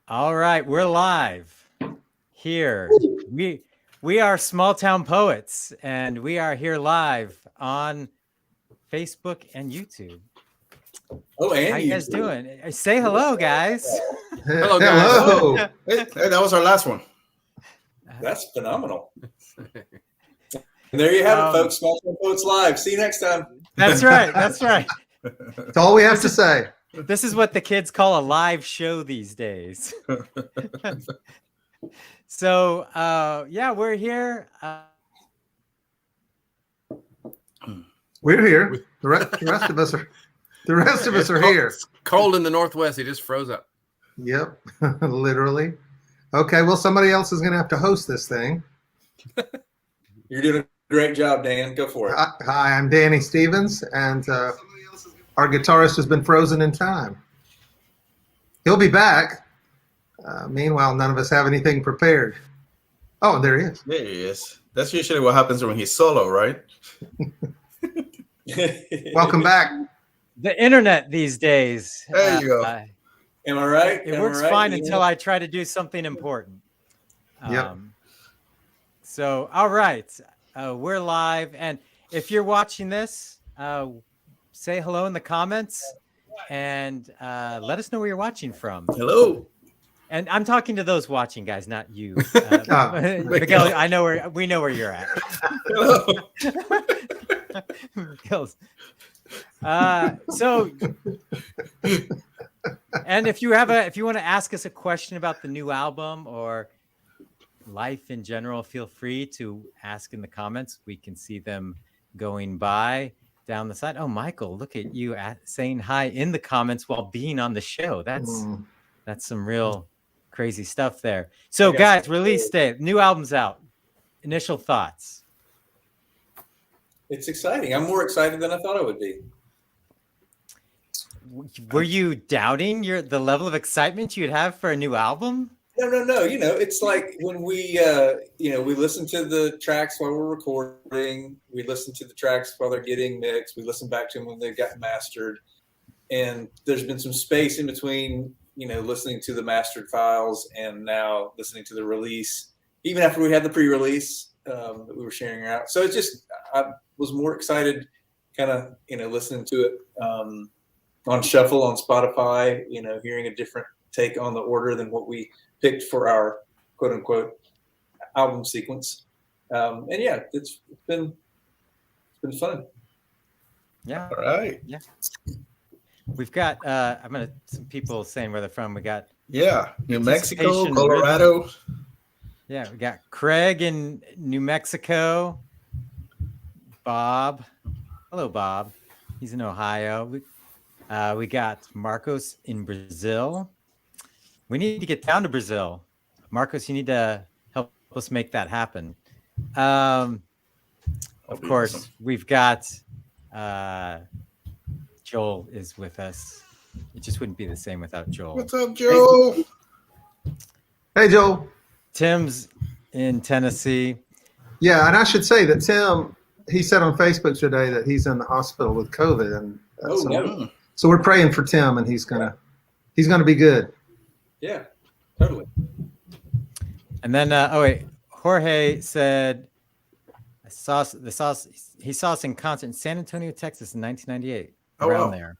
All right, we're live here. We are Small Town Poets, and we are here live on Facebook and YouTube. Oh, and how you guys doing? Say hello, guys. Hello, guys. Hello. Hey, that was our last one. That's phenomenal. And there you have it, folks. Small Town Poets Live. See you next time. That's right. That's right. That's all we have to say. This is what the kids call a live show these days. So, yeah, we're here. We're here. The rest of us are. The rest of us are here. It's cold in the Northwest. It just froze up. Yep, literally. Okay, well, somebody else is going to have to host this thing. You're doing a great job, Dan. Go for it. Hi, I'm Danny Stevens, and our guitarist has been frozen in time. He'll be back. Meanwhile, none of us have anything prepared. Oh, there he is. There he is. That's usually what happens when he's solo, right? Welcome back. The internet these days. There you go. Am I right? It works fine until I try to do something important. Yep. So, all right. We're live. And if you're watching this, say hello in the comments and let us know where you're watching from. Hello. And I'm talking to those watching, guys, not you. Miguel, we know where you're at. Hello. Miguel's. So, and if you want to ask us a question about the new album or life in general, feel free to ask in the comments. We can see them going by down the side. Oh, Michael, look at you saying hi in the comments while being on the show. That's some real crazy stuff there. So, guys, release date, new album's out. Initial thoughts. It's exciting. I'm more excited than I thought I would be. Were you doubting the level of excitement you'd have for a new album? No. You know, it's like when we listen to the tracks while we're recording. We listen to the tracks while they're getting mixed. We listen back to them when they've gotten mastered. And there's been some space in between, listening to the mastered files and now listening to the release, even after we had the pre-release that we were sharing out. So it's just, I was more excited kind of, listening to it on shuffle on Spotify, hearing a different take on the order than what we picked for our quote unquote album sequence. And yeah, it's been fun. Yeah. All right. Yeah. We've got some people saying where they're from. We got New Mexico, Colorado. Rhythm. Yeah, we got Craig in New Mexico. Bob. Hello, Bob. He's in Ohio. We got Marcos in Brazil. We need to get down to Brazil. Marcos, you need to help us make that happen. Of course, awesome. We've got Joel is with us. It just wouldn't be the same without Joel. What's up, Joel? Hey, Joel. Tim's in Tennessee. Yeah, and I should say that Tim, he said on Facebook today that he's in the hospital with COVID, and so we're praying for Tim, and he's gonna be good. Yeah, totally. And then, Jorge said, he saw us in concert in San Antonio, Texas in 1998, around there.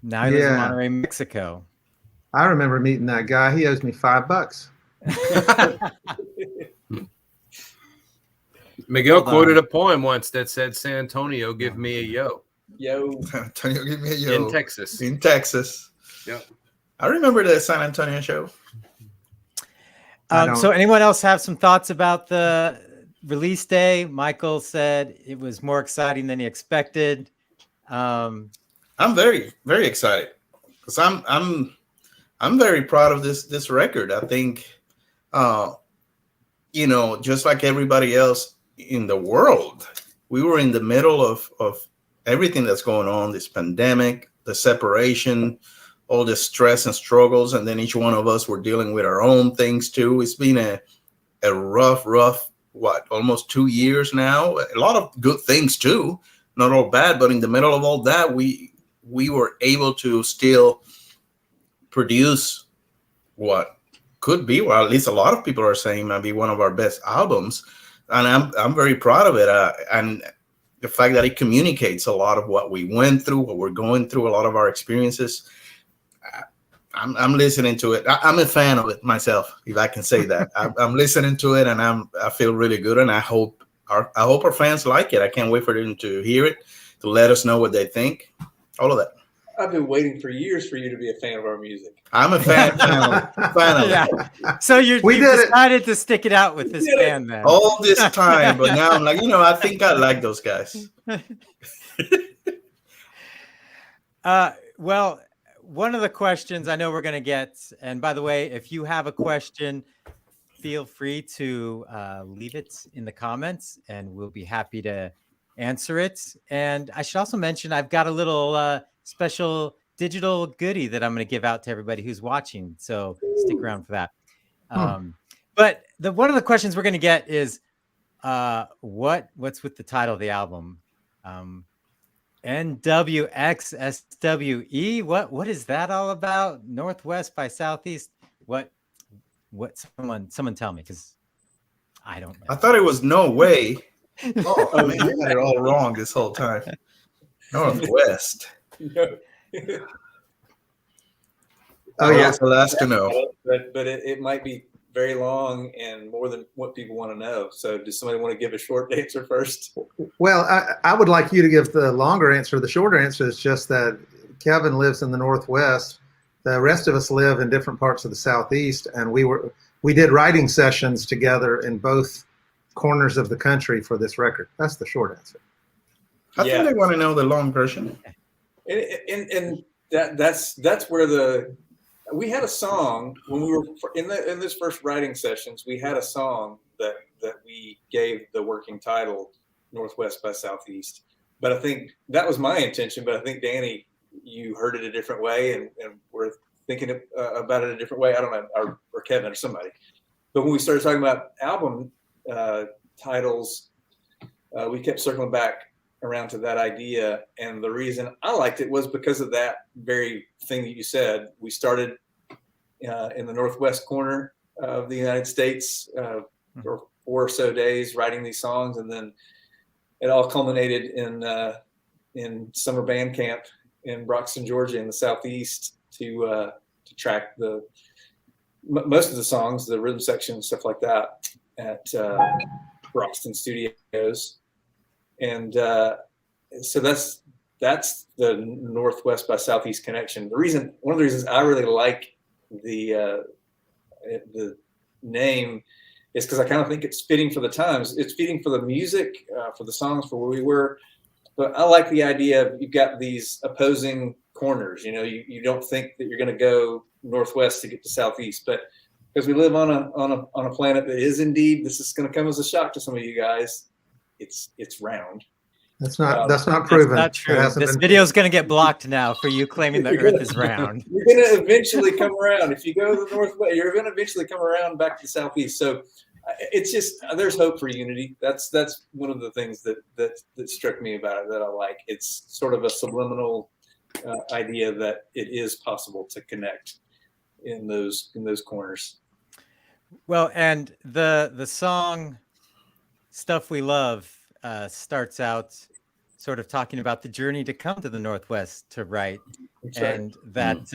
Now he lives in Monterrey, Mexico. I remember meeting that guy. He owes me $5. Miguel quoted a poem once that said, "San Antonio, give me a yo." Yo. San Antonio, give me a yo. In Texas. In Texas. Yep. I remember the San Antonio show. So anyone else have some thoughts about the release day? Michael said it was more exciting than he expected. I'm very, very excited because I'm very proud of this record. I think, just like everybody else in the world, we were in the middle of everything that's going on, this pandemic, the separation, all the stress and struggles, and then each one of us were dealing with our own things too. It's been a rough, almost 2 years now. A lot of good things too, not all bad, but in the middle of all that, we were able to still produce what could be, or at least a lot of people are saying, might be one of our best albums, and I'm very proud of it. And the fact that it communicates a lot of what we went through, what we're going through, a lot of our experiences. I'm listening to it. I'm a fan of it myself, if I can say that. I'm listening to it, and I feel really good, and I hope our fans like it. I can't wait for them to hear it, to let us know what they think. All of that. I've been waiting for years for you to be a fan of our music. I'm a fan of it. Yeah. So you decided to stick it out with this band then. All this time, but now I'm like, I think I like those guys. Well, one of the questions I know we're going to get, and by the way, if you have a question, feel free to leave it in the comments, and we'll be happy to answer it. And I should also mention I've got a little special digital goodie that I'm going to give out to everybody who's watching. So stick around for that. But one of the questions we're going to get is what's with the title of the album? NWxSE. What is that all about? Northwest by Southeast. What someone tell me, because I don't know. I thought it was no way. Oh, I mean, I got it all wrong this whole time. Northwest. Oh yeah, the last to know. But it might be very long and more than what people want to know. So does somebody want to give a short answer first? Well, I would like you to give the longer answer. The shorter answer is just that Kevin lives in the Northwest. The rest of us live in different parts of the Southeast, and we did writing sessions together in both corners of the country for this record. That's the short answer. I think they want to know the long version. And that's where we had a song when we were in this first writing sessions. We had a song that we gave the working title Northwest by Southeast. But I think that was my intention. But I think Danny, you heard it a different way, and we're thinking about it a different way. I don't know, or Kevin or somebody. But when we started talking about album titles, we kept circling back around to that idea, and the reason I liked it was because of that very thing that you said. We started in the northwest corner of the United States for 4 or so days writing these songs, and then it all culminated in summer band camp in Broxton, Georgia, in the southeast, to track most of the songs, the rhythm section, stuff like that, at Broxton Studios. And so that's the Northwest by Southeast connection. One of the reasons I really like the name is because I kind of think it's fitting for the times. It's fitting for the music, for the songs, for where we were. But I like the idea of you've got these opposing corners. You don't think that you're going to go northwest to get to southeast, but because we live on a planet that is indeed, this is going to come as a shock to some of you guys, it's round. That's not proven. That's not true. This video is going to get blocked now for you claiming the Earth is round. You're going to eventually come around. If you go to the northwest, you're going to eventually come around back to the southeast. So it's just, there's hope for unity. That's one of the things that struck me about it that I like. It's sort of a subliminal idea that it is possible to connect in those corners. Well, and the song "Stuff We Love" starts out sort of talking about the journey to come to the Northwest to write. That's and that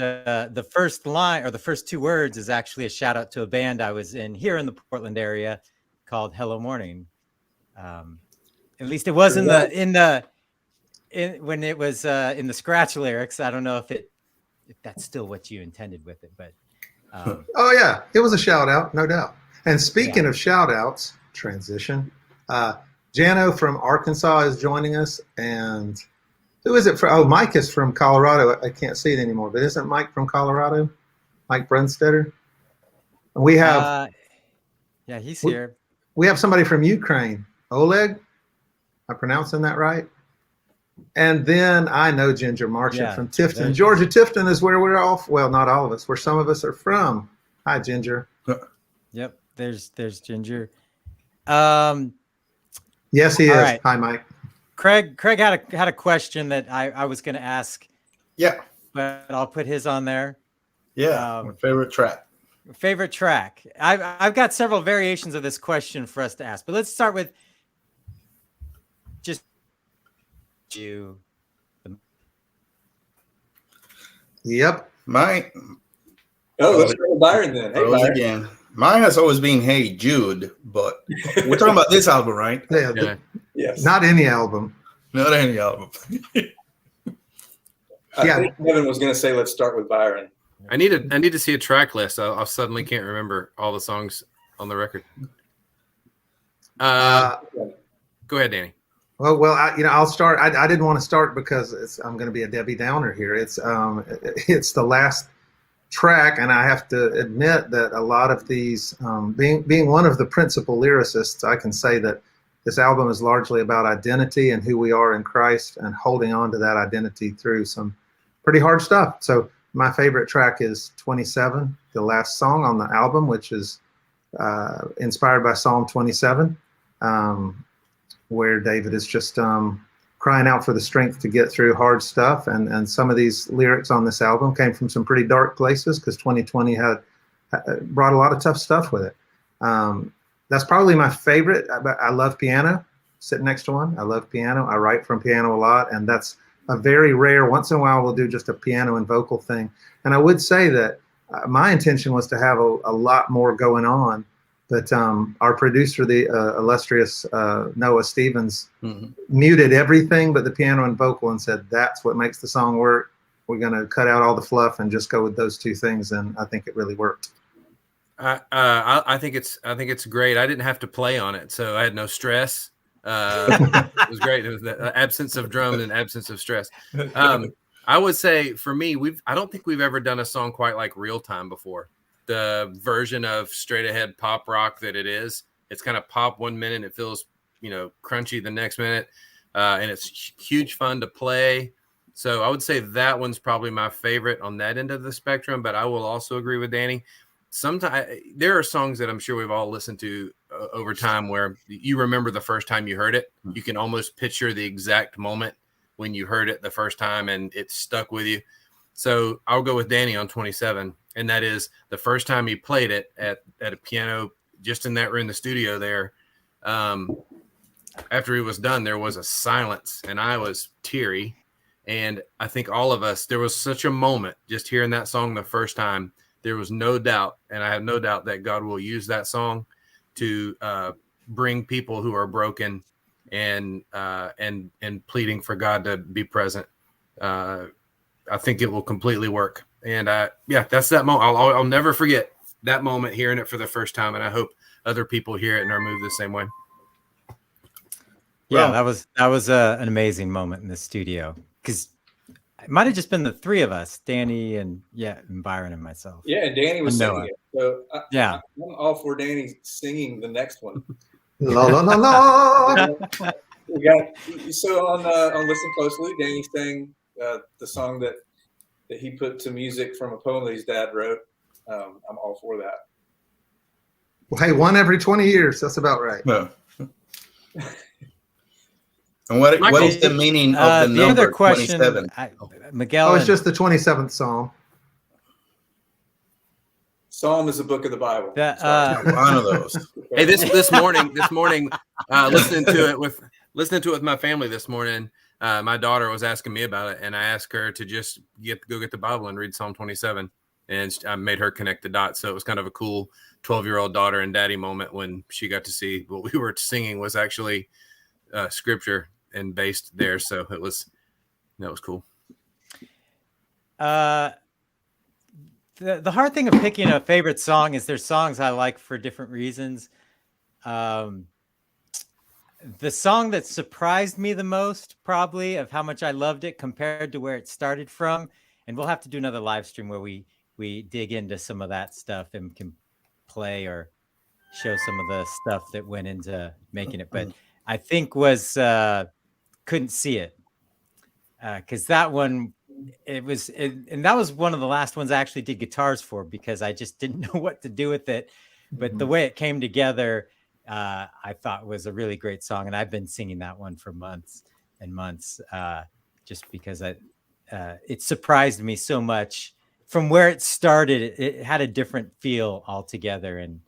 the first line, or the first 2 words, is actually a shout out to a band I was in here in the Portland area called Hello Morning. At least it was when it was in the scratch lyrics. I don't know if that's still what you intended with it, but oh yeah, it was a shout out, no doubt. And speaking of shout outs, transition. Jano from Arkansas is joining us, and who is it from? Oh, Mike is from Colorado. I can't see it anymore, but isn't Mike from Colorado? Mike Brunstetter. And we have he's here. We have somebody from Ukraine, Oleg. Am I pronouncing that right? And then I know Ginger Marchant from Tifton, Georgia. Tifton is where we're all, well, not all of us, where some of us are from. Hi, Ginger. Yep, there's Ginger. Yes, he is. Right. Hi, Mike. Craig had a question that I was going to ask. Yeah. But I'll put his on there. Yeah, my favorite track. Favorite track. I've got several variations of this question for us to ask, but let's start with just you. Yep. Mine. Oh, let's start with Byron then. Hey, Rose Byron. again. Mine has always been Hey Jude, but we're talking about this album, right? Yeah, Yeah. Yes. not any album. Not any album. I Yeah. think Kevin was going to say, let's start with Byron. I need to see a track list. I suddenly can't remember all the songs on the record. Go ahead, Danny. Well, I'll start. I didn't want to start because I'm going to be a Debbie Downer here. It's the last track, and I have to admit that a lot of these, being one of the principal lyricists, I can say that this album is largely about identity and who we are in Christ and holding on to that identity through some pretty hard stuff. So my favorite track is 27, the last song on the album, which is inspired by Psalm 27, where David is just crying out for the strength to get through hard stuff. And some of these lyrics on this album came from some pretty dark places because 2020 had brought a lot of tough stuff with it. That's probably my favorite. I love piano, sitting next to one. I love piano. I write from piano a lot, and that's a very rare, once in a while we'll do just a piano and vocal thing. And I would say that my intention was to have a lot more going on, but our producer, the illustrious Noah Stevens, muted everything but the piano and vocal and said, that's what makes the song work. We're going to cut out all the fluff and just go with those two things. And I think it really worked. I think it's great. I didn't have to play on it, so I had no stress. It was great. It was the absence of drum and absence of stress. I would say for me, I don't think we've ever done a song quite like Real Time before. The version of straight ahead pop rock that it is, it's kind of pop 1 minute, it feels crunchy the next minute, and it's huge fun to play. So I would say that one's probably my favorite on that end of the spectrum. But I will also agree with Danny. Sometimes there are songs that I'm sure we've all listened to over time where you remember the first time you heard it. You can almost picture the exact moment when you heard it the first time and it stuck with you. So I'll go with Danny on 27. And that is the first time he played it at a piano, just in that room in the studio there. After he was done, there was a silence and I was teary. And I think all of us, there was such a moment just hearing that song the first time. There was no doubt, and I have no doubt that God will use that song to bring people who are broken and pleading for God to be present. I think it will completely work. And that's that moment. I'll never forget that moment, hearing it for the first time, and I hope other people hear it and are moved the same way. Yeah, that was an amazing moment in the studio because it might have just been the three of us, Danny and Byron and myself. Yeah, and Danny was singing it. So I'm all for Danny singing the next one. La la la la. We got so on Listen Closely, Danny sang the song that he put to music from a poem that his dad wrote. I'm all for that. Well, hey, one every 20 years. That's about right. No. And what is the meaning of the number other question, 27? Miguel? It's just the 27th Psalm. Psalm is a book of the Bible. One of those. Hey, this morning, listening to it with my family this morning. My daughter was asking me about it, and I asked her to just go get the Bible and read Psalm 27, and I made her connect the dots. So it was kind of a cool 12-year-old daughter and daddy moment when she got to see what we were singing was actually scripture and based there. So that was cool. The hard thing of picking a favorite song is there's songs I like for different reasons. The song that surprised me the most, probably, of how much I loved it compared to where it started from, and we'll have to do another live stream where we dig into some of that stuff and can play or show some of the stuff that went into making it. But I think was Couldn't See It, because that one, and that was one of the last ones I actually did guitars for because I just didn't know what to do with it. But the way it came together, I thought was a really great song, and I've been singing that one for months and months, just because it surprised me so much from where it started, it had a different feel altogether. And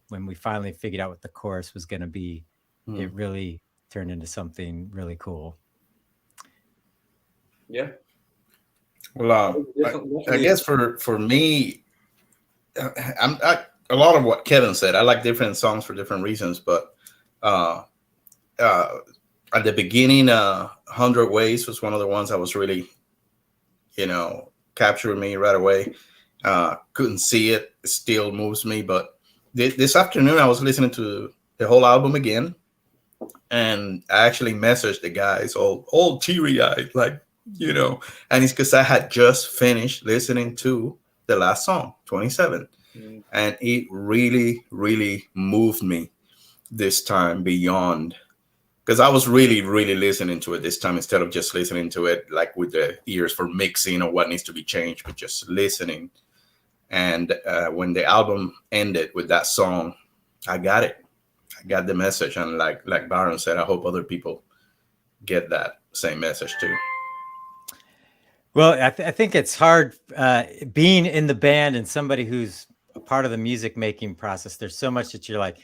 when we finally figured out what the chorus was going to be, it really turned into something really cool. Yeah. Well, I guess for me, a lot of what Kevin said. I like different songs for different reasons, but at the beginning, 100 Ways was one of the ones that was really, capturing me right away. Couldn't see it. It still moves me. But this afternoon, I was listening to the whole album again, and I actually messaged the guys all teary-eyed, and it's because I had just finished listening to the last song, 27. And it really, really moved me this time beyond, because I was really, really listening to it this time instead of just listening to it like with the ears for mixing or what needs to be changed, but just listening. And when the album ended with that song, I got it. I got the message. And like Byron said, I hope other people get that same message too. Well, I think it's hard being in the band and somebody who's a part of the music making process. There's so much that you're like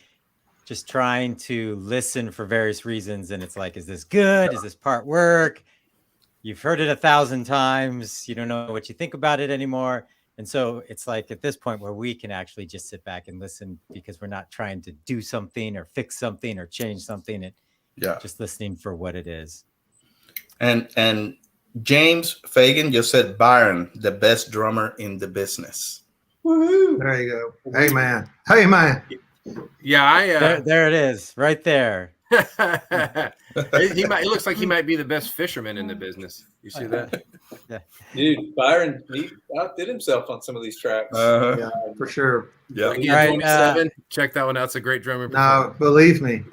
just trying to listen for various reasons. And it's like, is this good? Does this part work? You've heard it 1,000 times. You don't know what you think about it anymore. And so it's like at this point where we can actually just sit back and listen because we're not trying to do something or fix something or change something. And just listening for what it is. And James Fagan just said, Byron, the best drummer in the business. Woohoo! There you go. Hey man. Hey man. Yeah, there it is, right there. It looks like he might be the best fisherman in the business. You see that? Yeah. Dude, Byron, he outdid himself on some of these tracks. Yeah, for sure. Yeah. Again, Right, 27. Check that one out. It's a great drummer. No, believe me.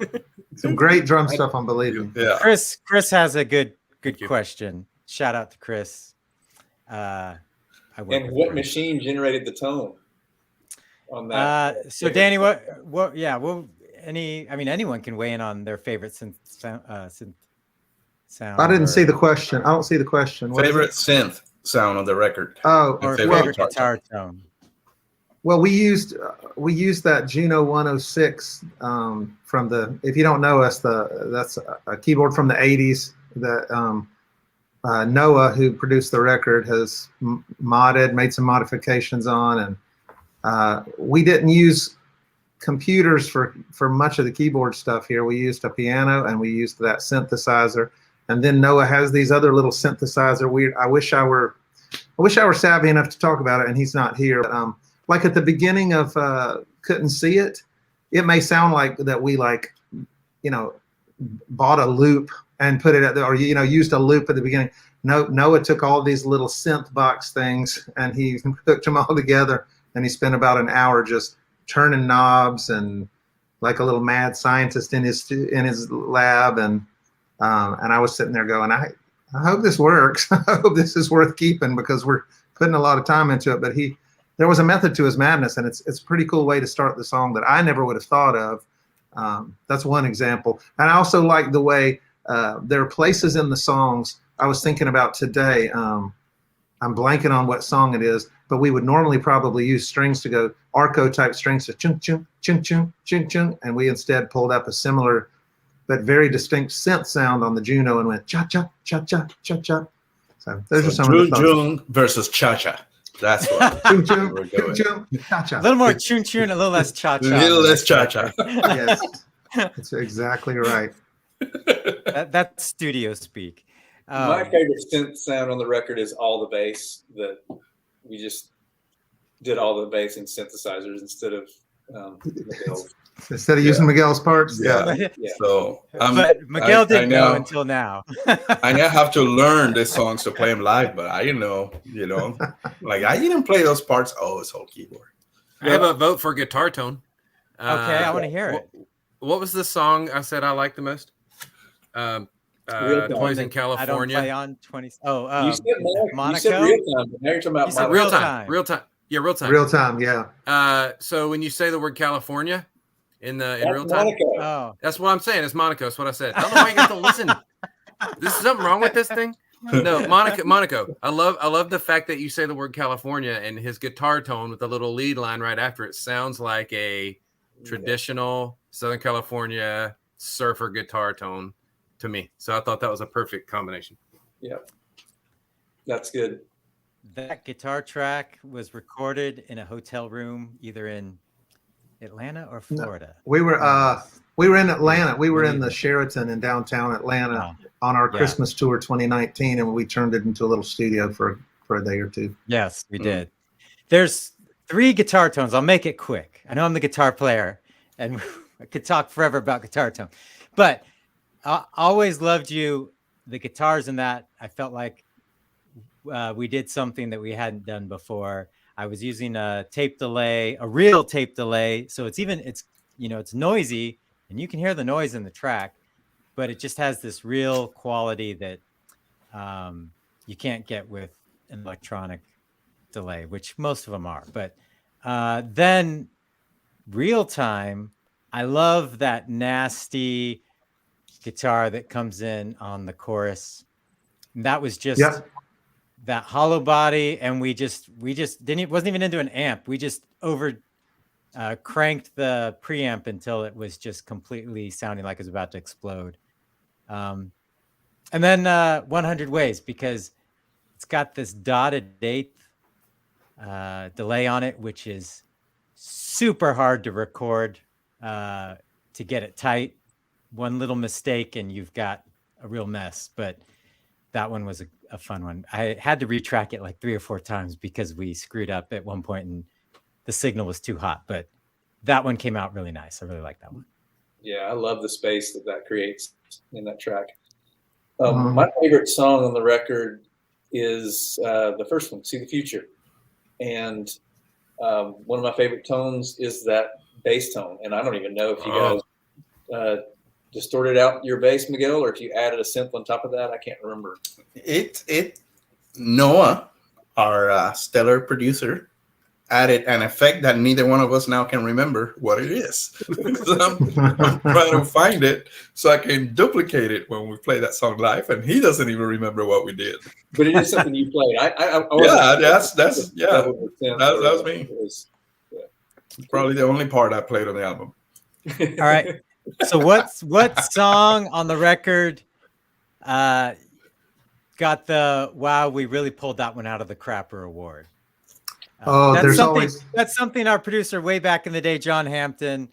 Some great drum stuff on Believe Me. Yeah. Chris has a good question. Shout out to Chris. And what machine generated the tone on that? So Danny, anyone can weigh in on their favorite synth sound. I didn't see the question. I don't see the question. What Favorite synth sound on the record. Oh, or favorite favorite guitar tone. well, we used that Juno 106 from the. If you don't know us, that's a keyboard from the 80s that Noah, who produced the record, has made some modifications on, and we didn't use computers for much of the keyboard stuff here. We used a piano and we used that synthesizer, and then Noah has these other little synthesizer. I wish I were savvy enough to talk about it, and he's not here. But, like at the beginning of Couldn't See It, it may sound like that we bought a loop and put it at or used a loop at the beginning. No, Noah took all these little synth box things and he hooked them all together, and he spent about an hour just turning knobs and like a little mad scientist in his lab, and I was sitting there going, I hope this works. I hope this is worth keeping because we're putting a lot of time into it. But there was a method to his madness, and it's a pretty cool way to start the song that I never would have thought of. That's one example. And I also like the way there are places in the songs I was thinking about today. I'm blanking on what song it is, but we would normally probably use strings to go arco type strings to chung chung chung chung chung chung, and we instead pulled up a similar but very distinct synth sound on the Juno and went cha cha cha cha cha cha. So those are some of the thoughts. Jung versus cha cha. That's what Chung chung chung chung cha cha. A little more chun chun, a little less cha cha. A little less cha cha. Yes, that's exactly right. That's studio speak. My favorite synth sound on the record is all the bass. That we just did all the bass in synthesizers instead of Miguel's. Instead of using Miguel's parts. Yeah. So, but Miguel didn't know until now. I now have to learn the songs to play them live, but I didn't know, like I didn't play those parts. Oh, it's whole keyboard. I have a vote for guitar tone. Okay, I want to hear it. What was the song I said I liked the most? 20s in California. I don't play on 20. You said Monaco. You said real time, but now you're talking about Monaco. Real time. Real time. Yeah, real time. Real time, yeah. So when you say the word California in real time, Monaco. that's what I'm saying. It's Monaco. That's what I said. I don't know why you got to listen. There's something wrong with this thing. No, Monaco. I love the fact that you say the word California, and his guitar tone with the little lead line right after it sounds like a traditional Southern California surfer guitar tone to me. So I thought that was a perfect combination. Yeah, that's good. That guitar track was recorded in a hotel room, either in Atlanta or Florida. We were in Atlanta. We were in the Maybe. Sheraton in downtown Atlanta Oh, on our yeah. Christmas tour 2019, and we turned it into a little studio for a day or two. Yes, we did. There's 3 guitar tones. I'll make it quick. I know I'm the guitar player, and I could talk forever about guitar tone, but I always loved you. The guitars in that, I felt like we did something that we hadn't done before. I was using a tape delay, a real tape delay. So it's noisy and you can hear the noise in the track, but it just has this real quality that you can't get with an electronic delay, which most of them are. But then real time, I love that nasty guitar that comes in on the chorus. And that was just that hollow body, and we just didn't. It wasn't even into an amp. We just cranked the preamp until it was just completely sounding like it was about to explode. And then 100 Ways, because it's got this dotted eighth delay on it, which is super hard to record to get it tight. One little mistake and you've got a real mess. But that one was a fun one. I had to retrack it like 3 or 4 times because we screwed up at one point and the signal was too hot. But that one came out really nice. I really like that one. Yeah, I love the space that creates in that track. My favorite song on the record is the first one, See the Future. And one of my favorite tones is that bass tone. And I don't even know if you guys distorted out your bass, Miguel, or if you added a synth on top of that. I can't remember. Noah, our stellar producer, added an effect that neither one of us now can remember what it is. I'm trying to find it so I can duplicate it when we play that song live, and he doesn't even remember what we did. But it is something you played. That was me. Probably the only part I played on the album. All right. So what song on the record got the wow, we really pulled that one out of the crapper award? That's something our producer way back in the day, John Hampton,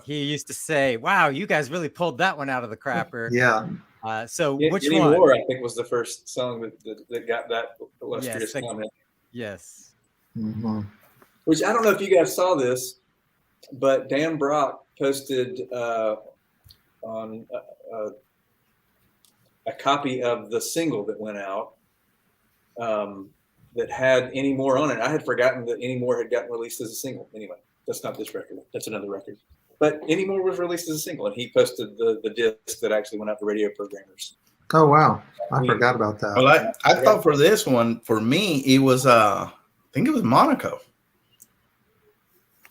he used to say, wow, you guys really pulled that one out of the crapper. So which one? More, I think, was the first song that got that illustrious comment. Yes. Mm-hmm. Which I don't know if you guys saw this, but Dan Brock posted on a copy of the single that went out that had Any More on it. I had forgotten that Any More had gotten released as a single. Anyway, that's not this record. That's another record. But Any More was released as a single, and he posted the disc that actually went out to radio programmers. Oh, wow. I forgot about that. Well, I thought for this one, for me, it was, I think it was Monaco.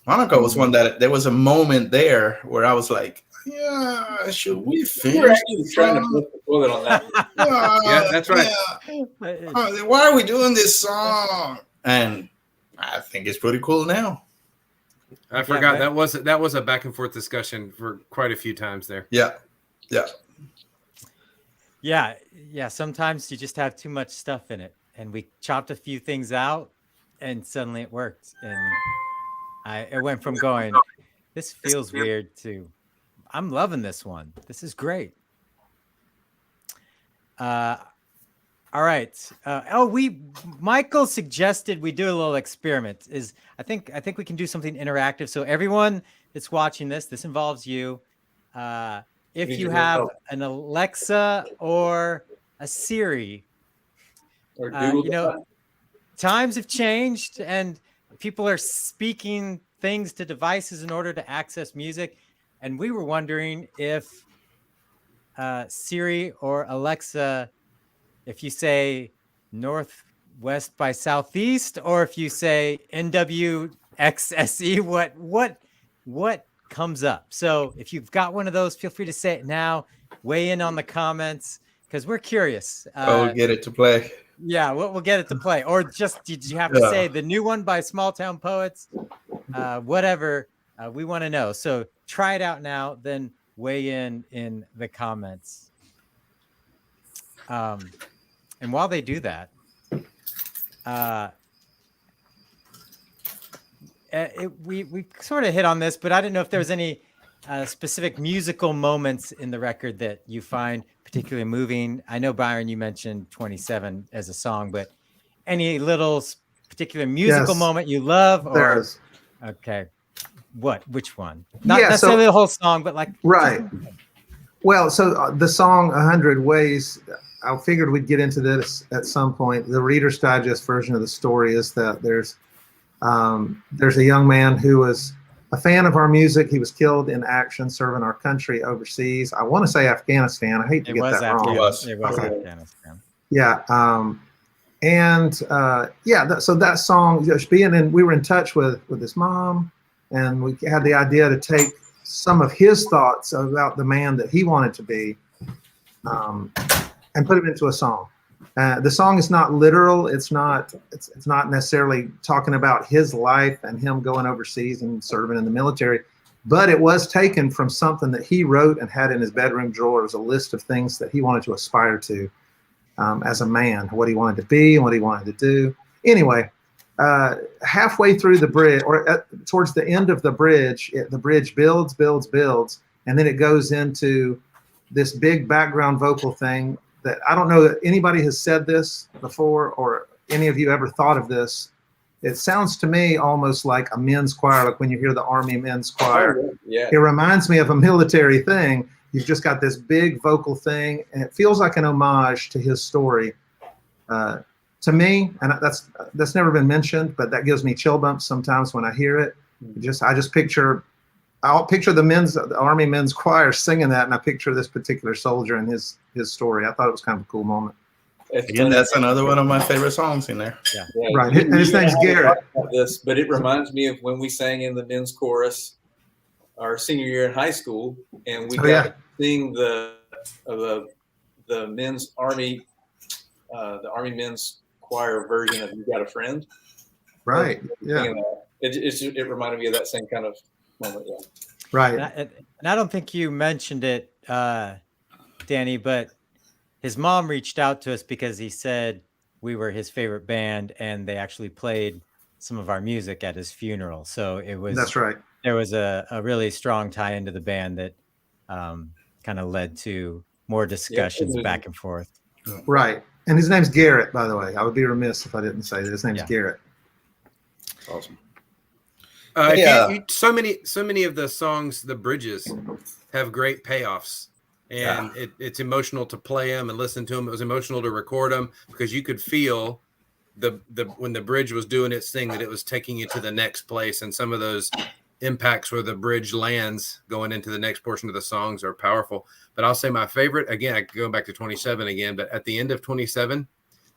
Monaco was one that there was a moment there where I was like, yeah, should we finish? We're actually trying to flip the toilet on that. Yeah, that's right. Why are we doing this song? And I think it's pretty cool now. I forgot that was a back and forth discussion for quite a few times there. Yeah. Sometimes you just have too much stuff in it, and we chopped a few things out, and suddenly it worked. And it went from going, this feels weird, to I'm loving this one. This is great. All right. Michael suggested we do a little experiment. I think we can do something interactive. So everyone that's watching this involves you. If you have an Alexa or a Siri, or Google, times have changed and people are speaking things to devices in order to access music. And we were wondering if Siri or Alexa, if you say northwest by southeast, or if you say NWxSE, what comes up? So if you've got one of those, feel free to say it now. Weigh in on the comments, because we're curious. I'll get it to play. Yeah, we'll get it to play. Or just did you have to say the new one by Small Town Poets? Whatever, we want to know. So try it out now, then weigh in the comments. And while they do that, we sort of hit on this, but I didn't know if there was any specific musical moments in the record that you find particularly moving. I know, Byron, you mentioned 27 as a song, but any little particular musical moment you love? There is. Okay. Which one? Not Yeah, necessarily the whole song, but like. Right. Well, so the song 100 Ways, I figured we'd get into this at some point. The Reader's Digest version of the story is that there's a young man who was a fan of our music. He was killed in action serving our country overseas. I want to say Afghanistan. I hate to get that wrong. It was Okay. Afghanistan. Yeah. So that song, just being in, we were in touch with his mom, and we had the idea to take some of his thoughts about the man that he wanted to be, and put it into a song. The song is not literal. It's not necessarily talking about his life and him going overseas and serving in the military, but it was taken from something that he wrote and had in his bedroom drawer. It was a list of things that he wanted to aspire to as a man, what he wanted to be and what he wanted to do. Anyway, halfway through the bridge, or towards the end of the bridge builds, and then it goes into this big background vocal thing that I don't know that anybody has said this before, or any of you ever thought of this. It sounds to me almost like a men's choir, like when you hear the Army men's choir. Oh, yeah. It reminds me of a military thing. You've just got this big vocal thing, and it feels like an homage to his story. To me, and that's never been mentioned, but that gives me chill bumps sometimes when I hear it. I'll picture the Army men's choir singing that, and I picture this particular soldier and his story. I thought it was kind of a cool moment. Again, that's another one of my favorite songs in there. Yeah. Right, and his name's Garrett. This, but it reminds me of when we sang in the men's chorus our senior year in high school, and we got to sing the men's Army, the Army men's choir version of "You Got a Friend." Right. Yeah. It reminded me of that same kind of moment. Yeah. Right. And I don't think you mentioned it, Danny, but his mom reached out to us because he said we were his favorite band, and they actually played some of our music at his funeral. So it was. That's right. There was a really strong tie into the band that kind of led to more discussions back and forth. Right. And his name's Garrett, by the way. I would be remiss if I didn't say that. His name's Garrett. Awesome. So many of the songs, the bridges, have great payoffs, and it's emotional to play them and listen to them. It was emotional to record them because you could feel the when the bridge was doing its thing, that it was taking you to the next place, and some of those impacts where the bridge lands going into the next portion of the songs are powerful. But I'll say my favorite, again, I could go back to 27 again, but at the end of 27,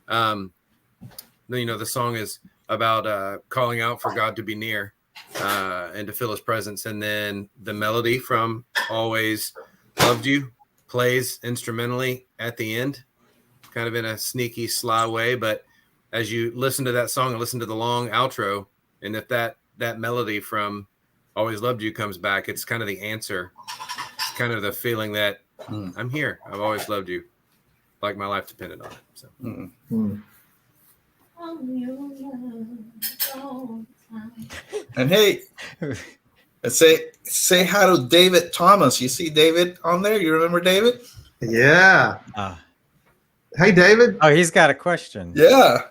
the song is about calling out for God to be near and to feel his presence. And then the melody from Always Loved You plays instrumentally at the end, kind of in a sneaky, sly way. But as you listen to that song and listen to the long outro, and if that melody from Always Loved You comes back, it's kind of the answer. It's kind of the feeling that I'm here. I've always loved you, like my life depended on it. So. And hey, say hi to David Thomas. You see David on there? You remember David? Yeah. Hey, David. Oh, he's got a question. Yeah.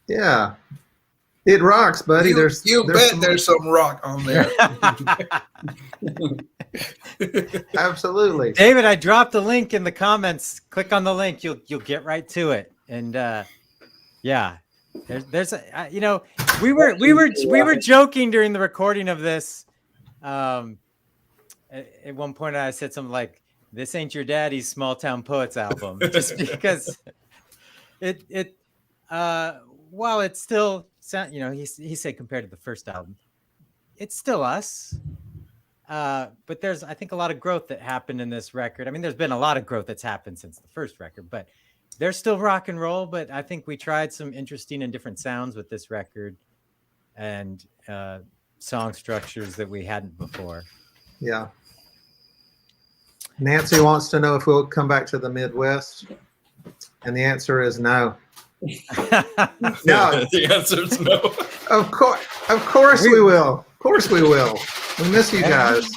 Yeah. It rocks, buddy. There's some rock on there. Absolutely. David, I dropped the link in the comments. Click on the link. You'll get right to it. And there's we were joking during the recording of this. At one point I said something like, "This ain't your daddy's Small Town Poets album," just because it while it's still sound, he said compared to the first album, it's still us. but there's, I think, a lot of growth that happened in this record. I mean, there's been a lot of growth that's happened since the first record, but there's still rock and roll. But I think we tried some interesting and different sounds with this record, and song structures that we hadn't before. Yeah. Nancy wants to know if we'll come back to the Midwest, and the answer is no. No. The answer is no. Of course we will. Of course we will. We miss you guys.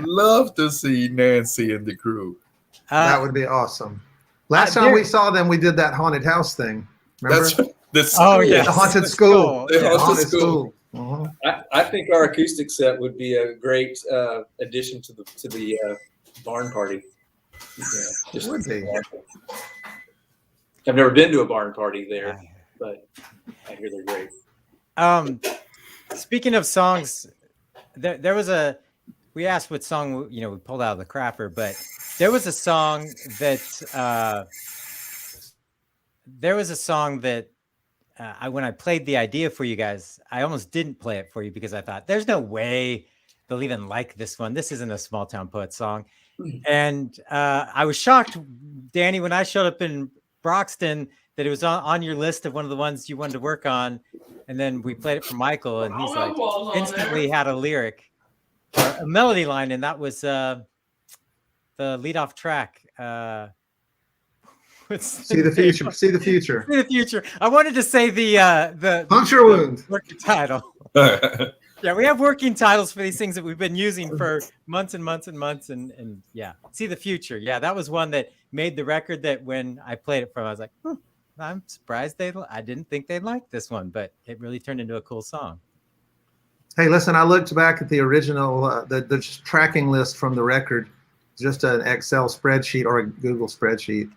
Love to see Nancy and the crew. That would be awesome. Last time we saw them, we did that haunted house thing. Remember? That's oh yeah, the haunted school. The haunted Haunted school. school. Uh-huh. I think our acoustic set would be a great addition to the barn party. Yeah, just Would be. I've never been to a barn party there, but I hear they're great. Speaking of songs, there was we asked what song we pulled out of the crapper, but there was a song that when I played the idea for you guys, I almost didn't play it for you because I thought there's no way they'll even like this one. This isn't a Small Town Poet song. And I was shocked, Danny, when I showed up in Broxton, that it was on your list of one of the ones you wanted to work on. And then we played it for Michael, and he's like instantly had a lyric or a melody line, and that was the leadoff track. See the future. See the future. See the future. I wanted to say the Puncture wound. working title. Yeah, we have working titles for these things that we've been using for months and months and months, and yeah, see the future. Yeah, that was one that made the record. That when I played it from, I was like, I'm surprised I didn't think they'd like this one, but it really turned into a cool song. Hey, listen, I looked back at the original, the tracking list from the record, just an Excel spreadsheet or a Google spreadsheet.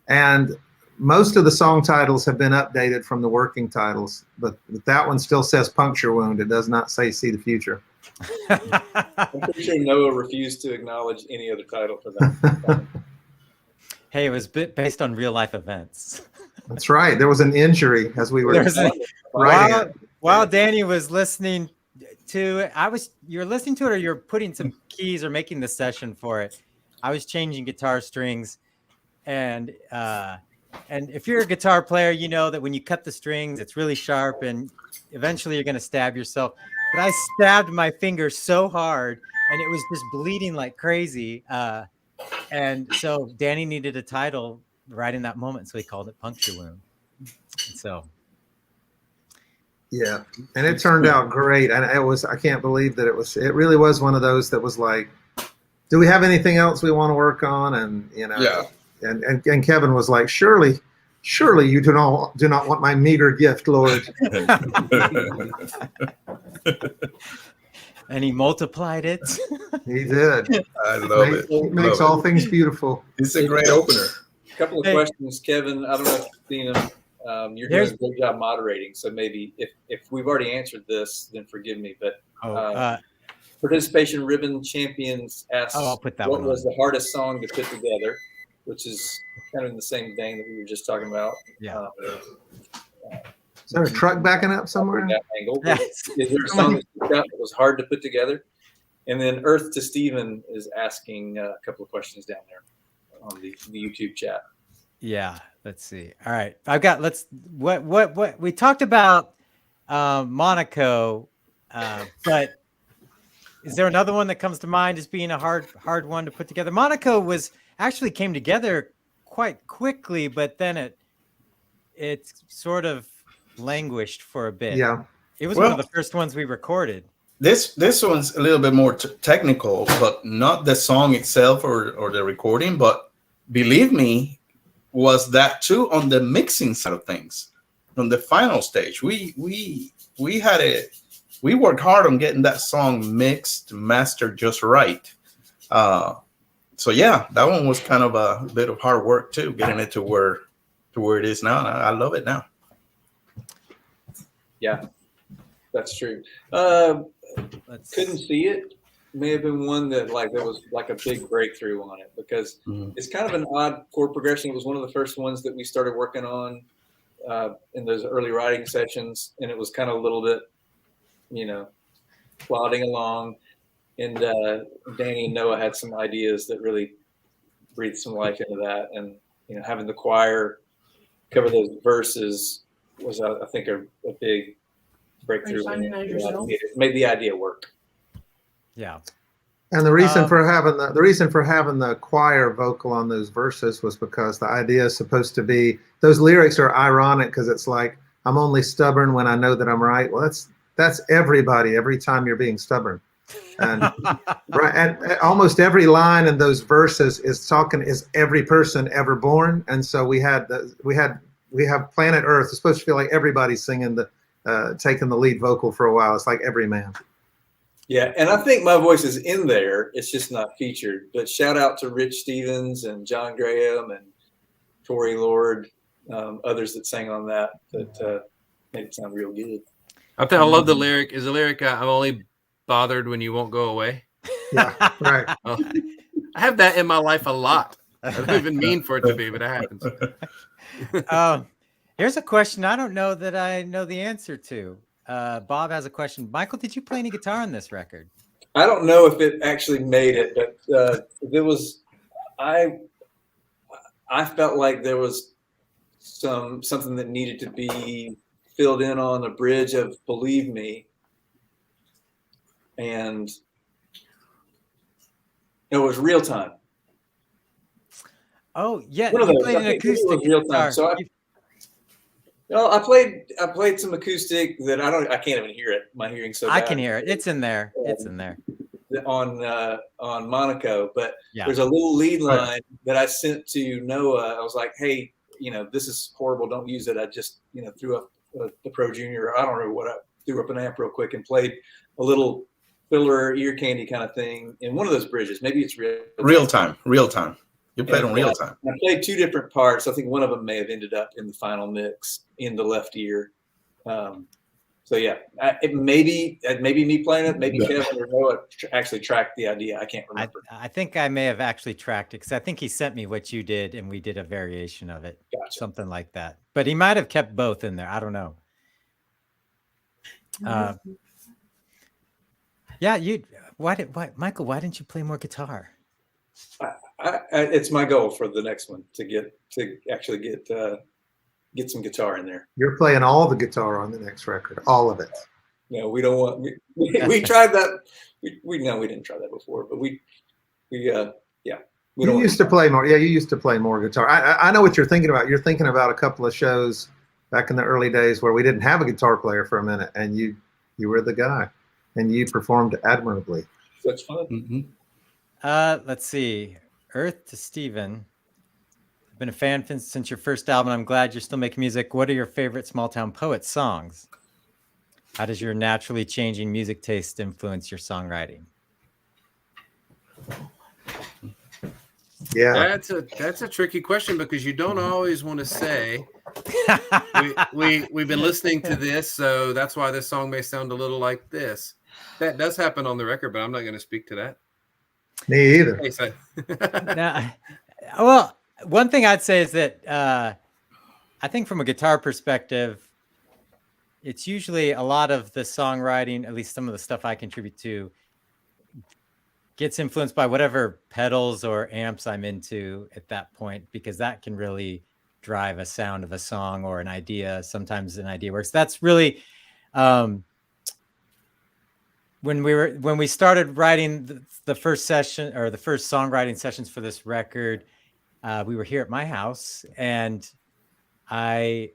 And most of the song titles have been updated from the working titles, but that one still says Puncture Wound. It does not say See the Future. I'm pretty sure Noah refused to acknowledge any other title for that. Hey, it was based on real life events. That's right. There was an injury as we were writing it. While Danny was listening to it, you're listening to it, or you're putting some keys or making the session for it. I was changing guitar strings, and if you're a guitar player, you know that when you cut the strings, it's really sharp, and eventually you're going to stab yourself. But I stabbed my finger so hard, and it was just bleeding like crazy. And so Danny needed a title right in that moment, so he called it Puncture Wound. So yeah, and it turned out great. And I can't believe that it really was one of those that was like, do we have anything else we want to work on? And yeah. And Kevin was like, surely you do not want my meager gift, Lord. And he multiplied it. He did. I love it. He makes all things beautiful. It's a great opener. A couple of questions, Kevin. I don't know if you've seen them. You're doing a great job moderating, so maybe if we've already answered this, then forgive me. But Participation Ribbon Champions asks, I'll put that what one was on. the hardest song to put together, which is kind of in the same vein that we were just talking about. Yeah. Is there a truck backing up somewhere? That angle. Yes. Is there a song that was hard to put together? And then Earth to Steven is asking a couple of questions down there on the YouTube chat. Yeah, let's see. All right, what we talked about Monaco, but is there another one that comes to mind as being a hard one to put together? Monaco actually came together quite quickly, but then it sort of languished for a bit. Yeah, it was one of the first ones we recorded. This one's a little bit more technical, but not the song itself or the recording. But believe me, was that too on the mixing side of things. On the final stage, we worked hard on getting that song mixed, mastered just right. So yeah, that one was kind of a bit of hard work too, getting it to where it is now. And I love it now. Yeah, that's true. Couldn't see it. May have been one that there was like a big breakthrough on it, because it's kind of an odd chord progression. It was one of the first ones that we started working on in those early writing sessions, and it was kind of a little bit, plodding along, and Danny and Noah had some ideas that really breathed some life into that, and having the choir cover those verses was, I think, a big breakthrough. Made the idea work. Yeah. And the reason for having the choir vocal on those verses was because the idea is supposed to be, those lyrics are ironic because it's like, I'm only stubborn when I know that I'm right. Well, that's everybody every time you're being stubborn. And right, and almost every line in those verses is every person ever born. And so we have planet Earth. It's supposed to feel like everybody's singing taking the lead vocal for a while. It's like every man. Yeah, and I think my voice is in there. It's just not featured. But shout out to Rich Stevens and John Graham and Tori Lord, others that sang on that made it sound real good. I love the lyric. Is the lyric, I'm only bothered when you won't go away? Yeah, right. Oh, I have that in my life a lot. I don't even mean for it to be, but it happens. Here's a question I don't know that I know the answer to. Bob has a question. Michael, did you play any guitar on this record? I don't know if it actually made it, but there was, I felt like there was something that needed to be filled in on the bridge of "Believe Me," and it was Real Time. Oh yeah, One of you those. played an acoustic Real guitar. Time. So I played some acoustic that I can't even hear it. My hearing's so bad. I can hear it. It's in there. It's in there. On Monaco, but Yeah. There's a little lead line that I sent to Noah. I was like, hey, this is horrible. Don't use it. I just, threw up the Pro Junior. I don't know what, I threw up an amp real quick and played a little filler ear candy kind of thing in one of those bridges. Maybe it's Real Time. You played on Real Time. I played two different parts. I think one of them may have ended up in the final mix in the left ear. So yeah, it maybe me playing it, maybe Kevin or Noah actually tracked the idea. I can't remember. I think I may have actually tracked it because I think he sent me what you did and we did a variation of it, Gotcha. Something like that. But he might have kept both in there. I don't know. Yeah, Michael? Why didn't you play more guitar? It's my goal for the next one to actually get some guitar in there. You're playing all the guitar on the next record, all of it. No, we don't want. We tried that. We didn't try that before, but we used to play more. Yeah, you used to play more guitar. I know what you're thinking about. You're thinking about a couple of shows back in the early days where we didn't have a guitar player for a minute, and you were the guy, and you performed admirably. That's fun. Mm-hmm. Let's see. Earth to Steven. I've been a fan since your first album. I'm glad you're still making music. What are your favorite Small Town Poets songs? How does your naturally changing music taste influence your songwriting? Yeah, That's a tricky question because you don't always want to say. We've been listening to this, so that's why this song may sound a little like this. That does happen on the record, but I'm not going to speak to that. me either. Hey, so. Well, one thing I'd say is that I think from a guitar perspective, it's usually a lot of the songwriting, at least some of the stuff I contribute to, gets influenced by whatever pedals or amps I'm into at that point, because that can really drive a sound of a song or an idea. Sometimes an idea works. That's really when we started writing the first session or the first songwriting sessions for this record. We were here at my house, and I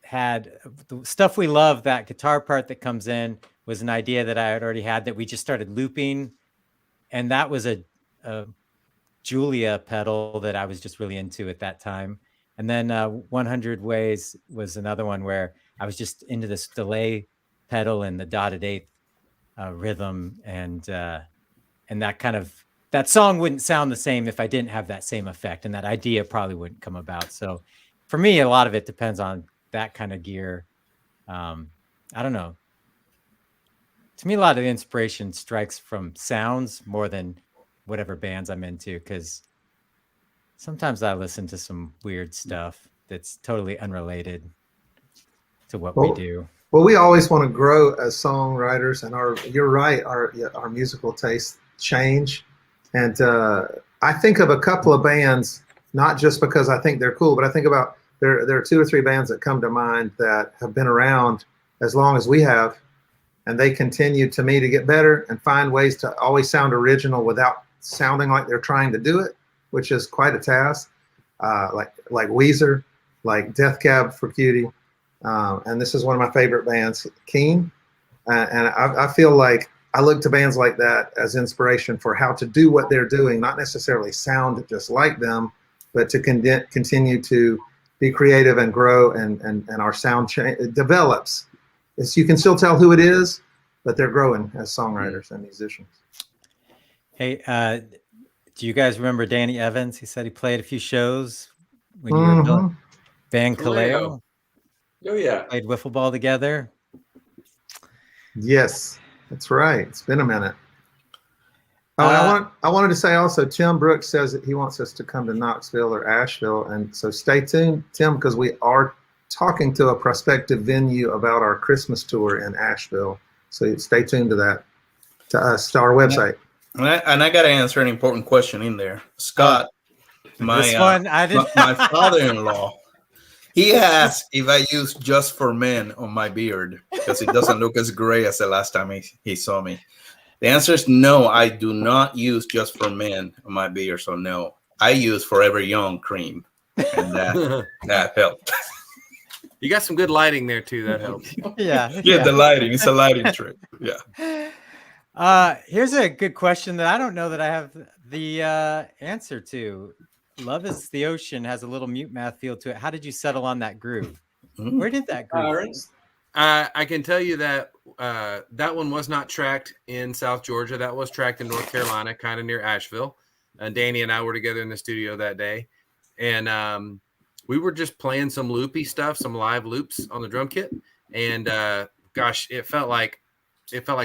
had the stuff we love. That guitar part that comes in was an idea that I had already had that we just started looping, and that was a Julia pedal that I was just really into at that time. And then 100 Ways was another one where I was just into this delay pedal and the dotted eighth rhythm, and that song wouldn't sound the same if I didn't have that same effect, and that idea probably wouldn't come about. So for me, a lot of it depends on that kind of gear. I don't know. To me, a lot of the inspiration strikes from sounds more than whatever bands I'm into, because sometimes I listen to some weird stuff that's totally unrelated to what we do. Well, we always want to grow as songwriters, and you're right, our musical tastes change. And I think of a couple of bands, not just because I think they're cool, but I think about there are 2 or 3 bands that come to mind that have been around as long as we have, and they continue to me to get better and find ways to always sound original without sounding like they're trying to do it, which is quite a task. Like Weezer, like Death Cab for Cutie, and this is one of my favorite bands, Keen. And I feel like I look to bands like that as inspiration for how to do what they're doing, not necessarily sound just like them, but to continue to be creative and grow, and our sound it develops. You can still tell who it is, but they're growing as songwriters and musicians. Hey, do you guys remember Danny Evans? He said he played a few shows when you were building Band Kaleo. Oh yeah, Played wiffle ball together. Yes, that's right. It's been a minute. Oh, I wanted to say also, Tim Brooks says that he wants us to come to Knoxville or Asheville, and so stay tuned, Tim, because we are talking to a prospective venue about our Christmas tour in Asheville. So stay tuned to that, to our website. And I got to answer an important question in there. Scott, This one I didn't. my father-in-law, he asked if I use Just for Men on my beard because it doesn't look as gray as the last time he saw me. The answer is no, I do not use Just for Men on my beard, so no. I use Forever Young cream, and that helped. You got some good lighting there too. That helps. Yeah. The lighting. It's a lighting trick. Yeah. Here's a good question that I don't know that I have the answer to. Love is the Ocean has a little mute math feel to it. How did you settle on that groove? Where did that groove? I can tell you that that one was not tracked in South Georgia. That was tracked in North Carolina, kind of near Asheville. And Danny and I were together in the studio that day, and we were just playing some loopy stuff, some live loops on the drum kit. And gosh, it felt like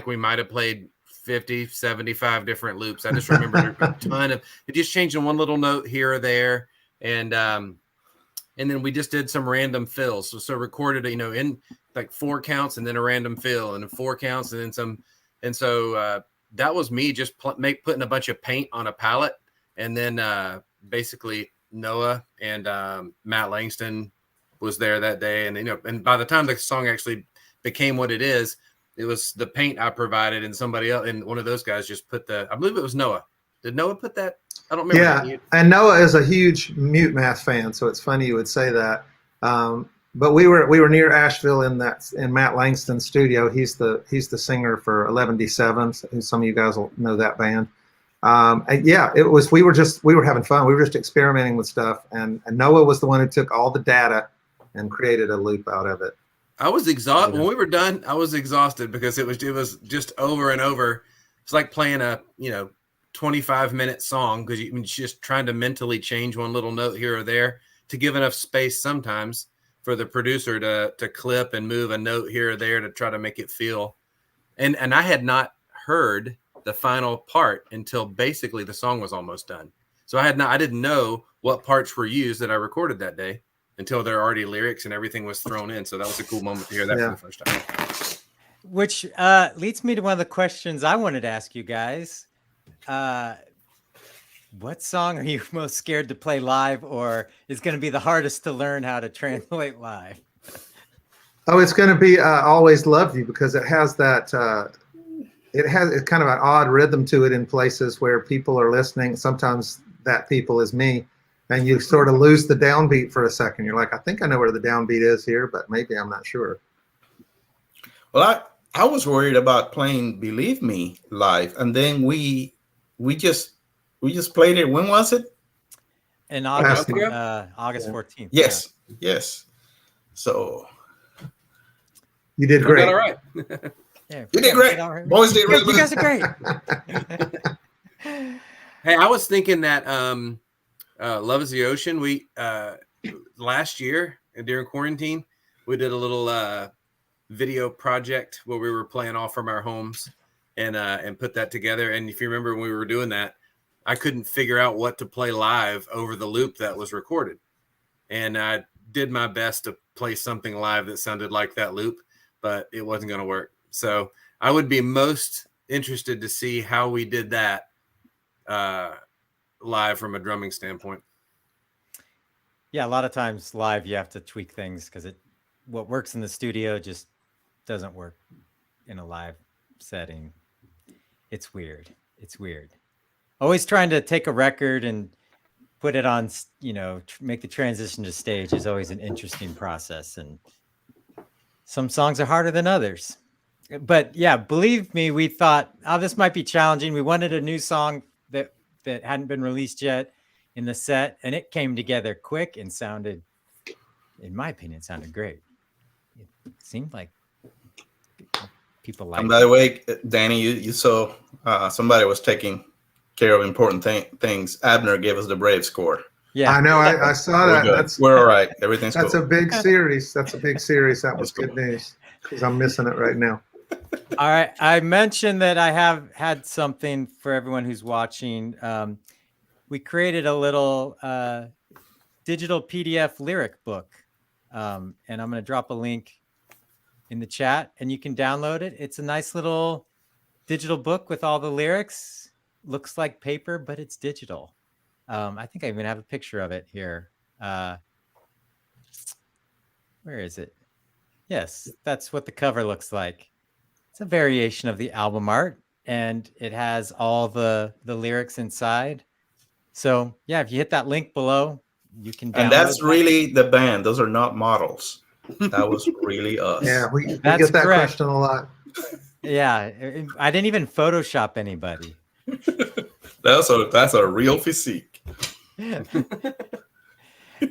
we might have played 50, 75 different loops. I just remember a ton of it, just changing one little note here or there. And then we just did some random fills. So recorded, in like 4 counts and then a random fill and then 4 counts and then some. And so that was me just putting a bunch of paint on a palette. And then basically Noah and Matt Langston was there that day. And, and by the time the song actually became what it is, it was the paint I provided and somebody else. And one of those guys just put I believe it was Noah. Did Noah put that? I don't remember. Yeah. And Noah is a huge mute math fan. So it's funny you would say that. But we were near Asheville in Matt Langston's studio. He's the singer for 11D7. Some of you guys will know that band. And yeah, it was. We were having fun. We were just experimenting with stuff. And Noah was the one who took all the data and created a loop out of it. I was exhausted when we were done. I was exhausted because it was just over and over. It's like playing a 25-minute song because you're just trying to mentally change one little note here or there to give enough space sometimes for the producer to clip and move a note here or there to try to make it feel. And I had not heard the final part until basically the song was almost done. So I didn't know what parts were used that I recorded that day until there are already lyrics and everything was thrown in. So that was a cool moment to hear that for the first time. Which leads me to one of the questions I wanted to ask you guys. What song are you most scared to play live, or is going to be the hardest to learn how to translate live? Oh, it's going to be Always Loved You, because it has that, it's kind of an odd rhythm to it in places where people are listening. Sometimes that people is me, and you sort of lose the downbeat for a second. You're like, I think I know where the downbeat is here, but maybe I'm not sure. Well, I was worried about playing Believe Me live, and then we just played it. When was it? In August, August 14th. Yes, yes. So you did great. All right. You did great. Boys did really You guys are great. Hey, I was thinking that Love is the Ocean. We last year during quarantine, we did a little video project where we were playing all from our homes and put that together. And if you remember when we were doing that, I couldn't figure out what to play live over the loop that was recorded. And I did my best to play something live that sounded like that loop, but it wasn't going to work. So I would be most interested to see how we did that live from a drumming standpoint. Yeah, a lot of times live you have to tweak things because what works in the studio just doesn't work in a live setting. It's weird. It's weird. Always trying to take a record and put it on, make the transition to stage is always an interesting process. And some songs are harder than others. But yeah, believe me, we thought, oh, this might be challenging. We wanted a new song that hadn't been released yet in the set, and it came together quick and sounded, in my opinion, sounded great. It seemed like people liked it. And by the way, Danny, you saw somebody was taking care of important things. Abner gave us the Brave score. Yeah, I know. I saw that. We're all right. Everything's that's cool. a big series. That's a big series. That was good news because I'm missing it right now. All right. I mentioned that I have had something for everyone who's watching. We created a little digital PDF lyric book, and I'm going to drop a link in the chat, and you can download it. It's a nice little digital book with all the lyrics. Looks like paper, but it's digital. I think I even have a picture of it here. Where is it? Yes, that's what the cover looks like. It's a variation of the album art, and it has all the lyrics inside. So yeah, if you hit that link below, you can download. And that's really the band. Those are not models. That was really us. Yeah, we get that question a lot. Yeah, I didn't even Photoshop anybody. That's a real physique.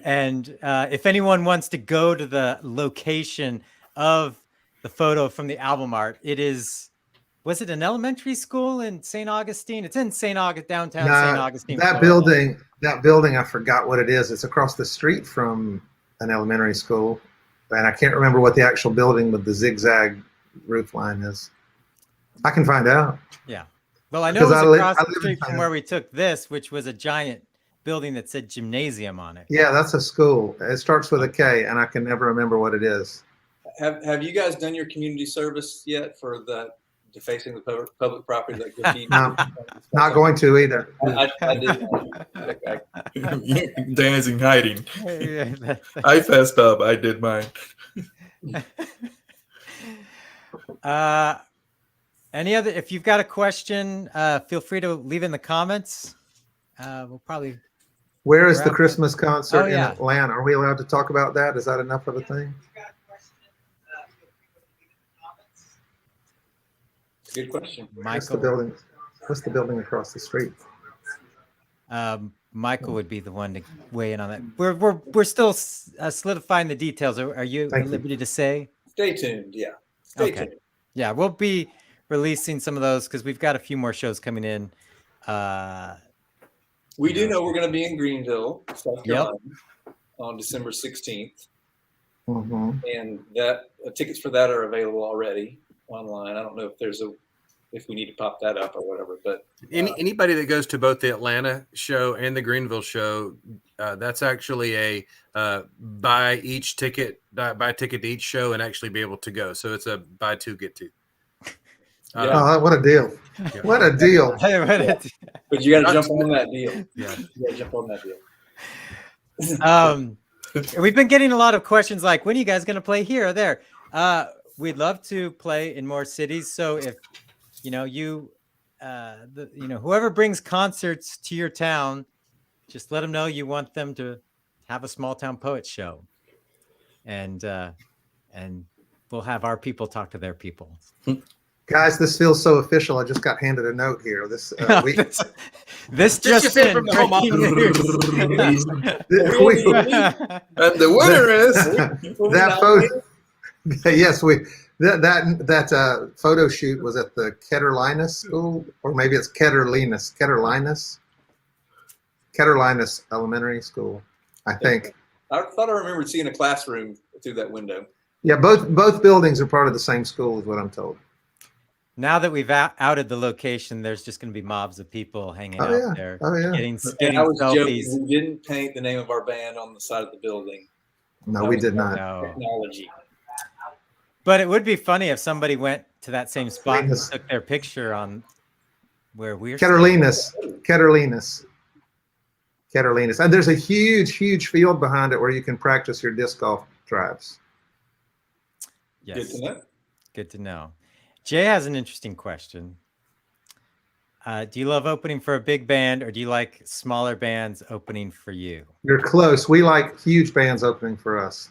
And if anyone wants to go to the location of the photo from the album art, was it an elementary school in St. Augustine? It's in downtown St. Augustine. That building, I forgot what it is. It's across the street from an elementary school. And I can't remember what the actual building with the zigzag roof line is. I can find out. Yeah. Well, I know it was across the street from where we took this, which was a giant building that said gymnasium on it. Yeah, that's a school. It starts with a K, and I can never remember what it is. Have you guys done your community service yet for that defacing the public property? That graffiti? No, not going to either. I did. Dan's in hiding. I fessed up. I did mine. Any other? If you've got a question, feel free to leave in the comments. We'll probably. Where is the Christmas concert in Atlanta? Are we allowed to talk about that? Is that enough of a thing? Good question. Michael. What's the building across the street? Michael would be the one to weigh in on that. We're still solidifying the details. Are you at liberty to say? Stay tuned. Yeah. Stay tuned. Yeah, we'll be releasing some of those because we've got a few more shows coming in. We do know we're going to be in Greenville, South Carolina, on December 16th, and that tickets for that are available already online. I don't know if we need to pop that up or whatever, but anybody that goes to both the Atlanta show and the Greenville show, that's actually a buy ticket to each show and actually be able to go. So it's a buy two get two. Oh, what a deal! Yeah. What a deal! But you got to jump on that deal. Yeah, you got to jump on that deal. We've been getting a lot of questions like, when are you guys going to play here or there? We'd love to play in more cities. So if whoever brings concerts to your town, just let them know you want them to have a small town poet show, and we'll have our people talk to their people. Guys, this feels so official. I just got handed a note here. This just in. From the home office. And the winner is that photo. Yes, that photo shoot was at the Ketterlinus School, or maybe it's Ketterlinus Elementary School, I think. I thought I remembered seeing a classroom through that window. Yeah, both buildings are part of the same school, is what I'm told. Now that we've outed the location, there's just going to be mobs of people hanging out there, getting I was selfies. Joking. We didn't paint the name of our band on the side of the building. No, we did not. Technology. But it would be funny if somebody went to that same spot and Carolinas. took their picture on where we're Carolinas. And there's a huge field behind it where you can practice your disc golf drives. Yes. Good to know. Good to know. Jay has an interesting question. Do you love opening for a big band, or do you like smaller bands opening for you? You're close. We like huge bands opening for us.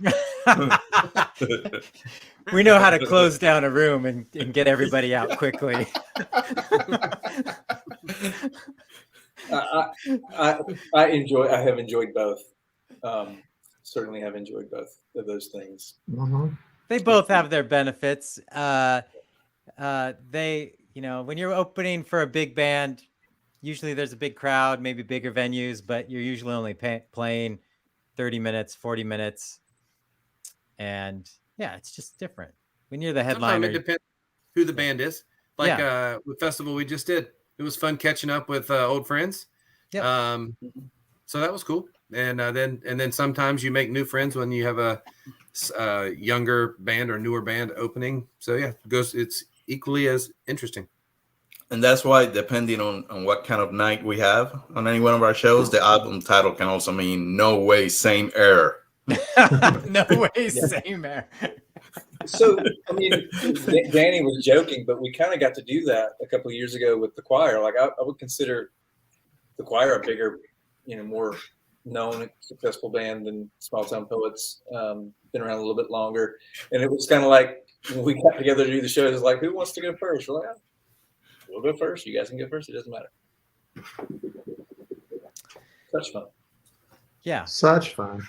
We know how to close down a room and get everybody out quickly. I have enjoyed both. Certainly have enjoyed both of those things. Mhm. They both have their benefits. When you're opening for a big band, usually there's a big crowd, maybe bigger venues, but you're usually only playing 30 minutes, 40 minutes. And yeah, it's just different. When you're the headliner. Sometimes it depends who the band is. Like with festival we just did. It was fun catching up with old friends. Yep. So that was cool. And then sometimes you make new friends when you have a younger band or newer band opening. So yeah, it's equally as interesting. And that's why, depending on what kind of night we have on any one of our shows, the album title can also mean "No Way, Same Air." No way, same air. So, I mean, Danny was joking, but we kind of got to do that a couple of years ago with the choir. Like, I would consider the choir a bigger, more known, successful band than Small Town Poets. Been around a little bit longer. And it was kind of like, when we got together to do the shows, it's like, who wants to go first? We're like, we'll go first. You guys can go first. It doesn't matter. Such fun. Yeah. Such fun.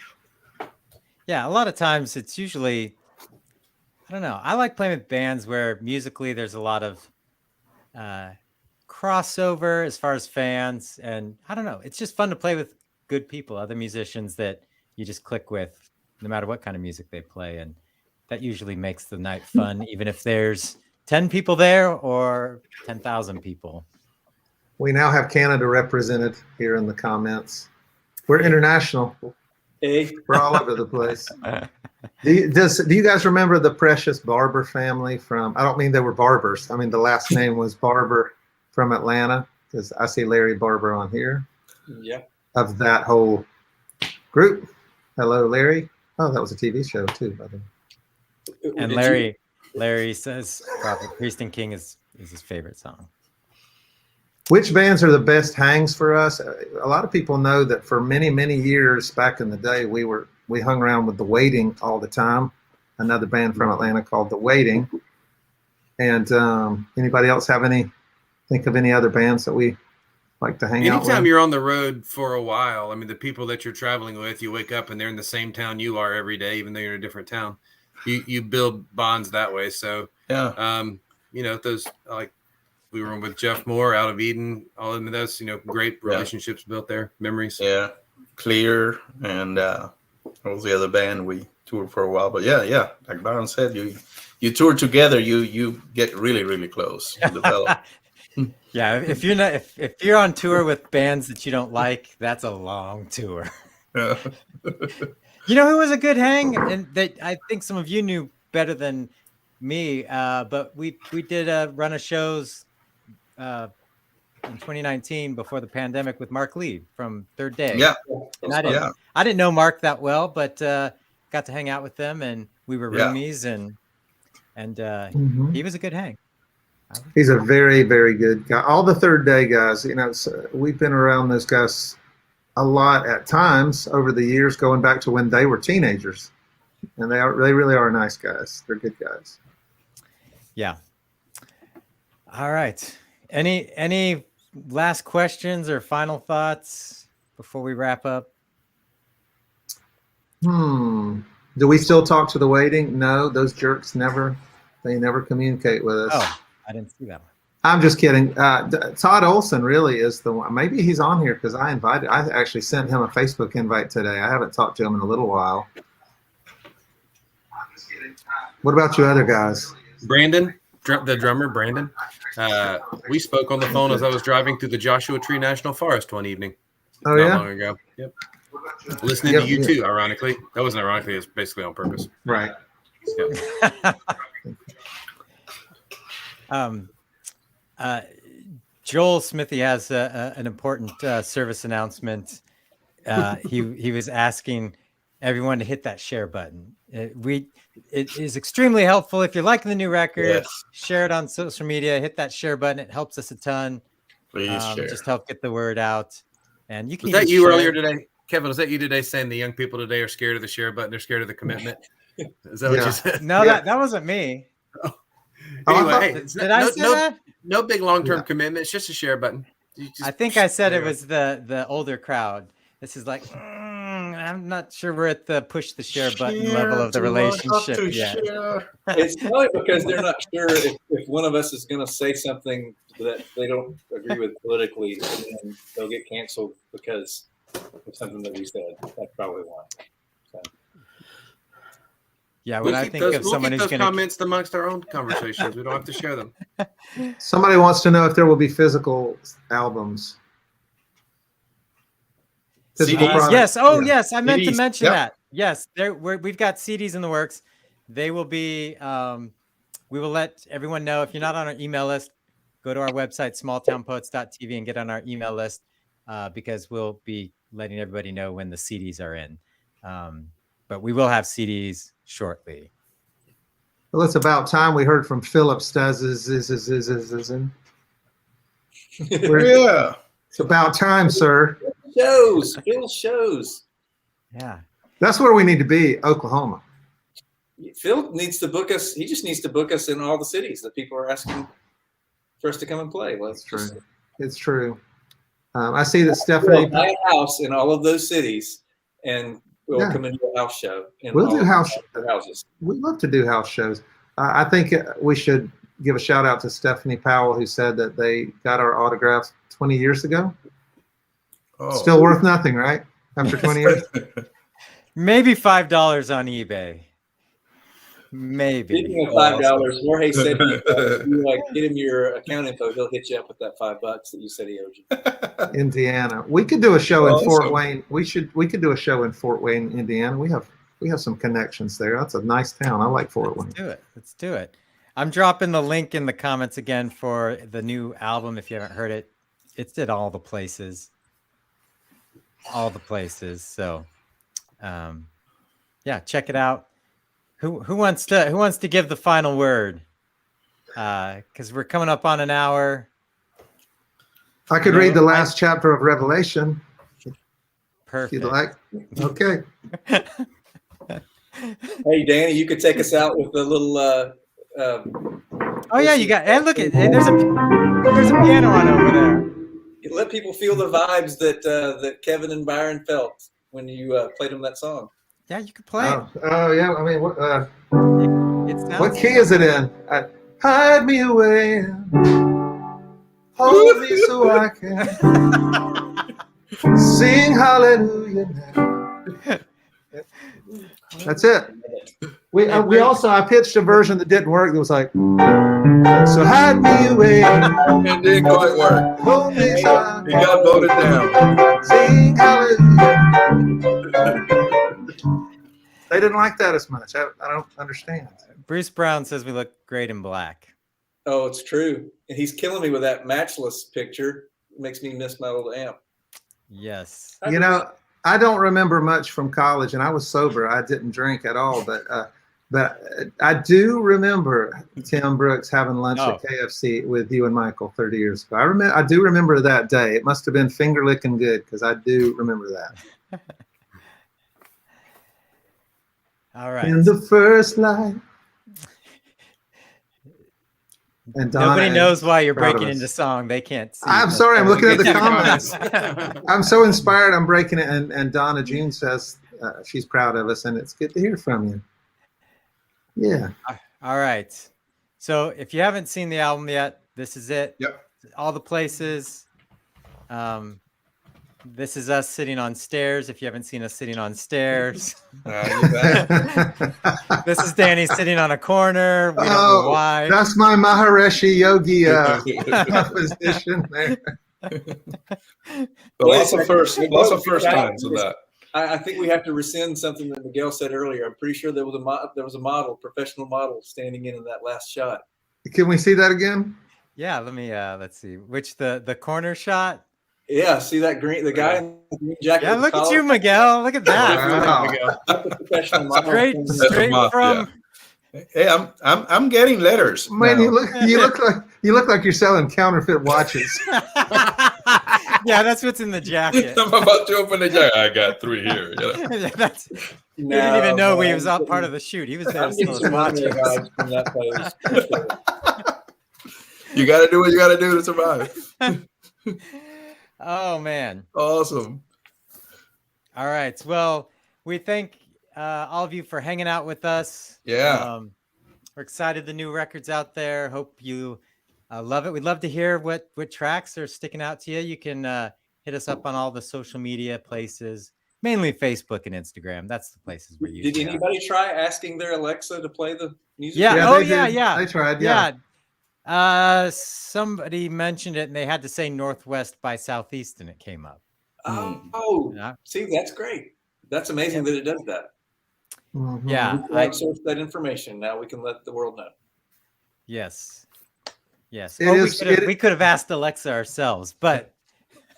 Yeah, a lot of times it's usually, I don't know. I like playing with bands where musically there's a lot of crossover as far as fans. And I don't know. It's just fun to play with good people, other musicians that you just click with no matter what kind of music they play. And that usually makes the night fun, even if there's 10 people there or 10,000 people. We now have Canada represented here in the comments. We're international. Hey. We're all over the place. Do you guys remember the Precious Barber family from, I don't mean they were barbers. I mean, the last name was Barber from Atlanta, because I see Larry Barber on here. Yeah. Of that whole group. Hello, Larry. Oh, that was a TV show too, by the way. And Larry says probably Priest and King is his favorite song. Which bands are the best hangs for us? A lot of people know that for many, many years back in the day, we hung around with The Waiting all the time. Another band from Atlanta called The Waiting. And anybody else think of any other bands that we like to hang out with? Anytime you're on the road for a while, I mean, the people that you're traveling with, you wake up and they're in the same town you are every day, even though you're in a different town. You build bonds that way. So, yeah, those, like, we were with Jeff Moore out of Eden. All of them, that's, great relationships built there, memories. Yeah, Clear, and what was the other band we toured for a while? But yeah, like Byron said, you tour together, you get really, really close. You develop. Yeah, if you're on tour with bands that you don't like, that's a long tour. Yeah. You know who was a good hang, and that I think some of you knew better than me, but we did a run of shows in 2019 before the pandemic with Mark Lee from Third Day. Yeah. And I didn't know Mark that well, but got to hang out with them, and we were roomies, and he was a good hang. He's a very, very good guy. All the Third Day guys, we've been around those guys a lot at times over the years, going back to when they were teenagers, and they really are nice guys. They're good guys. Yeah. All right. Any last questions or final thoughts before we wrap up? Do we still talk to The Waiting? No, those jerks never communicate with us. Oh, I didn't see that one. I'm just kidding. Todd Olson really is the one. Maybe he's on here because I actually sent him a Facebook invite today. I haven't talked to him in a little while. What about you other guys? Brandon, the drummer, Brandon. We spoke on the phone as I was driving through the Joshua Tree National Forest one evening. Oh, not yeah? long ago. Yep. Listening to you too, ironically. That wasn't ironically, it's basically on purpose. Right. Yep. Joel Smithy has an important service announcement. He was asking everyone to hit that share button. It is extremely helpful if you're liking the new record. Yes. Share it on social media. Hit that share button. It helps us a ton. Please share. Just help get the word out. And you can. Was that you earlier today, Kevin? Was that you today saying the young people today are scared of the share button? They're scared of the commitment. Is that what you said? No, that wasn't me. Anyway, hey, did I say that? No big long-term commitment. It's just a share button. I think I said it was the older crowd. This is like, I'm not sure we're at the push the share button level of the relationship yet. It's probably because they're not sure if one of us is going to say something that they don't agree with politically, and then they'll get canceled because of something that we said. That's probably why. So. Yeah, when I think of someone who's going to comments amongst our own conversations, we don't have to share them. Somebody wants to know if there will be physical albums. CDs? Yes. Oh, yes. I meant to CDs. mention that. Yes, we've got CDs in the works. They will be. We will let everyone know. If you're not on our email list, go to our website smalltownpoets.tv and get on our email list because we'll be letting everybody know when the CDs are in. But we will have CDs shortly. Well, it's about time we heard from Philip Stas. Yeah. It's about time, sir. Phil shows. Yeah. That's where we need to be, Oklahoma. Phil needs to book us. He just needs to book us in all the cities that people are asking for us to come and play. Well, That's true. It's true. I see that Stephanie. We'll buy a house in all of those cities, and we'll come into a house show. We'll do house houses. We'd love to do house shows. I think we should give a shout out to Stephanie Powell, who said that they got our autographs 20 years ago. Oh. Still worth nothing, right? After 20 years? Maybe $5 on eBay. Maybe. Speaking of $5, Jorge said if you get him your account info, he'll hit you up with that $5 that you said he owed you. Indiana. We could do a show in Fort Wayne. We could do a show in Fort Wayne, Indiana. We have some connections there. That's a nice town. I like Fort Wayne. Let's do it. I'm dropping the link in the comments again for the new album. If you haven't heard it, it's at all the places. All the places. So, yeah, check it out. Who wants to give the final word? Because we're coming up on an hour. I could read the last chapter of Revelation. Perfect. If you'd like. Okay. Hey, Danny, you could take us out with a little. Oh yeah, you got. And look at there's a piano on over there. You let people feel the vibes that Kevin and Byron felt when you played them that song. Yeah, you could play it. Oh yeah. I mean, what key good. is it in? Hide me away. Hold me so I can sing hallelujah now. That's it. I pitched a version that didn't work. It was like, so hide me away. It didn't quite work. Hold me so I He got voted down. sing hallelujah. They didn't like that as much. I don't understand. Bruce Brown says we look great in black. Oh, it's true. And he's killing me with that matchless picture. It makes me miss my old amp. Yes. You know, I don't remember much from college, and I was sober. I didn't drink at all, but I do remember Tim Brooks having lunch at KFC with you and Michael 30 years ago. I do remember that day. It must have been finger licking good because I do remember that. All right. In the first light. And nobody knows why you're breaking into song. They can't see. I'm sorry. I'm looking at the comments. I'm so inspired. I'm breaking it. And Donna June says she's proud of us, and it's good to hear from you. Yeah. All right. So if you haven't seen the album yet, this is it. Yep. All the places. This is us sitting on stairs. If you haven't seen us sitting on stairs. This is Danny sitting on a corner. We don't know why. That's my Maharishi Yogi position there. Lots of first times with that. I think we have to rescind something that Miguel said earlier. I'm pretty sure there was a model, professional model, standing in that last shot. Can we see that again? Yeah, let me let's see. Which the corner shot? Yeah, see that green, the guy in the green jacket. Yeah, with the look at collar? you, Miguel. Look at that. Wow. That's a professional model. Straight That's a straight mock, from Hey, I'm getting letters. Man, now. you look like you're selling counterfeit watches. yeah, that's what's in the jacket. I'm about to open the jacket. I got 3 here. You know? Yeah, that's, he No, didn't even know man, he was out part of the shoot. He was there to I'm steal getting his some money watches. vibes from that pose. for sure. You got to do what you got to do to survive. Oh man. Awesome. All right. Well, we thank all of you for hanging out with us. Yeah. We're excited the new record's out there. Hope you love it. We'd love to hear what tracks are sticking out to you. You can hit us up on all the social media places, mainly Facebook and Instagram. That's the places we're using. Did anybody try asking their Alexa to play the music? Yeah. they did. They tried. Yeah. Somebody mentioned it and they had to say Northwest by Southeast and it came up. Oh, see, that's great. That's amazing that it does that. Mhm. Yeah. We outsource that information. Now we can let the world know. Yes. It Or is- we could have asked Alexa ourselves, but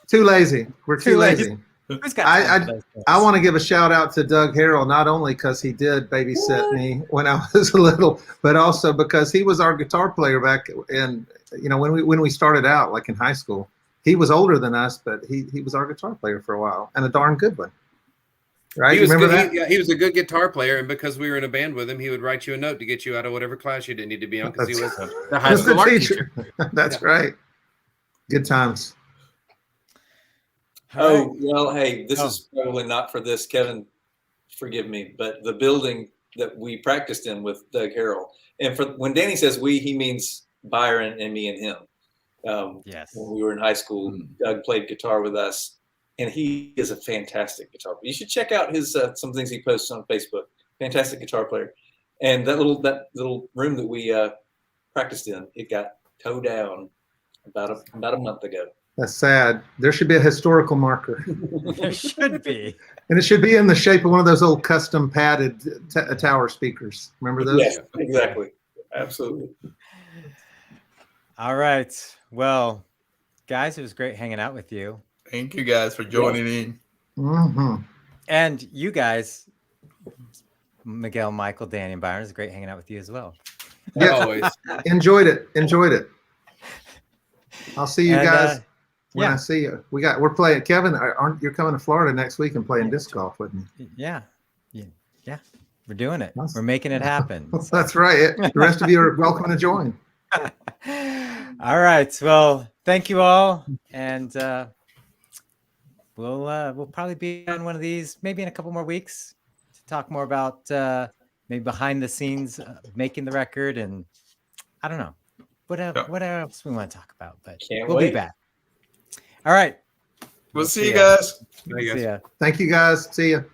Too lazy. We're too Too lazy. lazy. who's got time for those things? I want to give a shout out to Doug Harrell, not only because he did babysit me when I was little, but also because he was our guitar player back in, when we started out, like in high school. He was older than us, but he was our guitar player for a while, and a darn good one. Right? He You was remember good. that? He was a good guitar player, and because we were in a band with him, he would write you a note to get you out of whatever class you didn't need to be on because he was the high He was the school art teacher. teacher. That's right. Good times. All right. Oh, well, hey, this is probably not for this, Kevin, forgive me, but the building that we practiced in with Doug Harrell. And when Danny says we, he means Byron and me and him. Yes. When we were in high school, Doug played guitar with us, and he is a fantastic guitar player. You should check out his some things he posts on Facebook. Fantastic guitar player. And that little room that we practiced in, it got towed down about a month ago. That's sad. There should be a historical marker. There should be. And it should be in the shape of one of those old custom padded tower speakers. Remember those? Yes, exactly. Absolutely. All right. Well, guys, it was great hanging out with you. Thank you guys for joining in. Mm-hmm. And you guys, Miguel, Michael, Danny, and Byron, it was great hanging out with you as well. Yeah. Always. Enjoyed it. I'll see you And, guys when yeah. I see you. We're playing. Kevin, you're coming to Florida next week and playing disc golf with me? Yeah. We're doing it. Awesome. We're making it happen. That's right. The rest of you are welcome to join. All right. Well, thank you all. And we'll probably be on one of these maybe in a couple more weeks to talk more about maybe behind the scenes making the record, and I don't know what else we want to talk about, but we'll be back. All right. We'll see you guys. There you go. See ya. Thank you guys. See you.